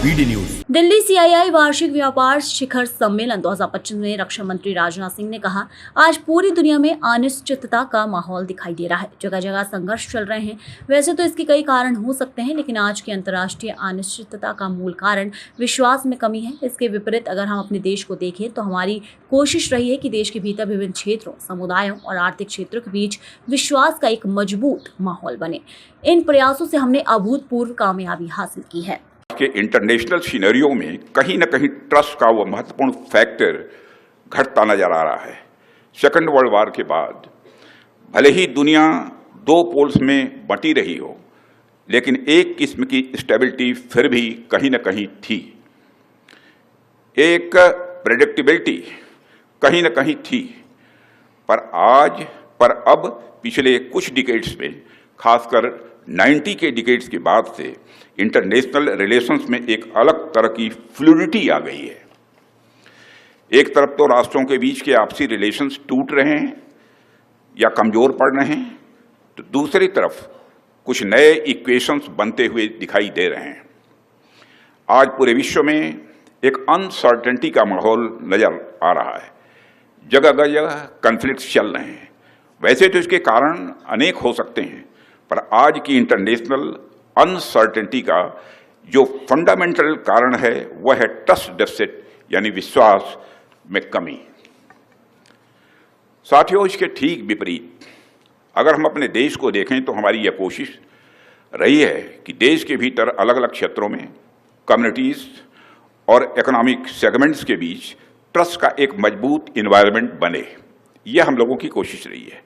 BD news. Delhi CII वार्षिक व्यापार शिखर सम्मेलन 2025 में रक्षा मंत्री राजनाथ सिंह ने कहा, आज पूरी दुनिया में अनिश्चितता का माहौल दिखाई दे रहा है। जगह जगह संघर्ष चल रहे हैं। वैसे तो इसके कई कारण हो सकते हैं, लेकिन आज की अंतर्राष्ट्रीय अनिश्चितता का मूल कारण विश्वास में कमी है। इसके विपरीत अगर हम अपने देश को देखें तो हमारी कोशिश रही है कि देश के भीतर विभिन्न क्षेत्रों, समुदायों और आर्थिक क्षेत्रों के बीच विश्वास का एक मजबूत माहौल बने। इन प्रयासों से हमने अभूतपूर्व कामयाबी हासिल की है। के इंटरनेशनल सिनेरियो में कहीं न कहीं ट्रस्ट का वो महत्वपूर्ण फैक्टर घटता नजर आ रहा है। सेकेंड वर्ल्ड वॉर के बाद भले ही दुनिया दो पोल्स में बंटी रही हो, लेकिन एक किस्म की स्टेबिलिटी फिर भी कहीं न कहीं थी। एक प्रेडिक्टेबिलिटी कहीं न कहीं थी। पर अब पिछले कुछ डिकेड्स में, खासकर 90 के डिकेड्स के बाद से इंटरनेशनल रिलेशंस में एक अलग तरह की फ्लूइडिटी आ गई है। एक तरफ तो राष्ट्रों के बीच के आपसी रिलेशंस टूट रहे हैं या कमजोर पड़ रहे हैं, तो दूसरी तरफ कुछ नए इक्वेशंस बनते हुए दिखाई दे रहे हैं। आज पूरे विश्व में एक अनसर्टेनिटी का माहौल नजर आ रहा है। जगह जगह कॉन्फ्लिक्ट्स चल रहे हैं। वैसे तो इसके कारण अनेक हो सकते हैं, पर आज की इंटरनेशनल अनसर्टेनिटी का जो फंडामेंटल कारण है वह है ट्रस्ट डेफिसिट, यानी विश्वास में कमी। साथियों, इसके ठीक विपरीत अगर हम अपने देश को देखें तो हमारी यह कोशिश रही है कि देश के भीतर अलग अलग क्षेत्रों में कम्युनिटीज और इकोनॉमिक सेगमेंट्स के बीच ट्रस्ट का एक मजबूत इन्वायरमेंट बने। यह हम लोगों की कोशिश रही है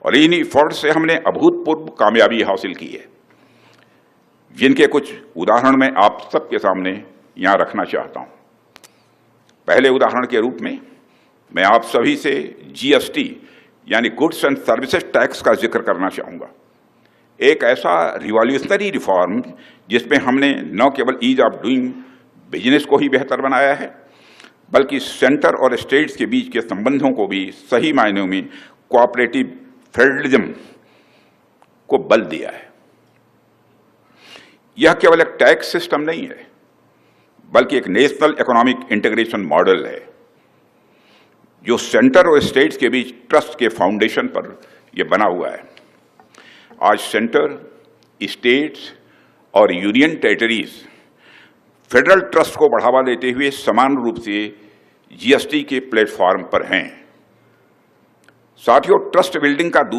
और इन एफर्ट से हमने अभूतपूर्व कामयाबी हासिल की है, जिनके कुछ उदाहरण मैं आप सबके सामने यहां रखना चाहता हूं। पहले उदाहरण के रूप में मैं आप सभी से जीएसटी यानी गुड्स एंड सर्विसेज टैक्स का जिक्र करना चाहूंगा। एक ऐसा रिवॉल्यूशनरी रिफॉर्म जिसमें हमने न केवल ईज ऑफ डूइंग बिजनेस को ही बेहतर बनाया है, बल्कि सेंटर और स्टेट्स के बीच के संबंधों को भी सही मायनों में कोऑपरेटिव फेडरलिज्म को बल दिया है। यह केवल एक टैक्स सिस्टम नहीं है, बल्कि एक नेशनल इकोनॉमिक इंटीग्रेशन मॉडल है जो सेंटर और स्टेट्स के बीच ट्रस्ट के फाउंडेशन पर यह बना हुआ है। आज सेंटर, स्टेट्स और यूनियन टेरिटरीज फेडरल ट्रस्ट को बढ़ावा देते हुए समान रूप से जीएसटी के प्लेटफॉर्म पर हैं। साथियों, ट्रस्ट बिल्डिंग का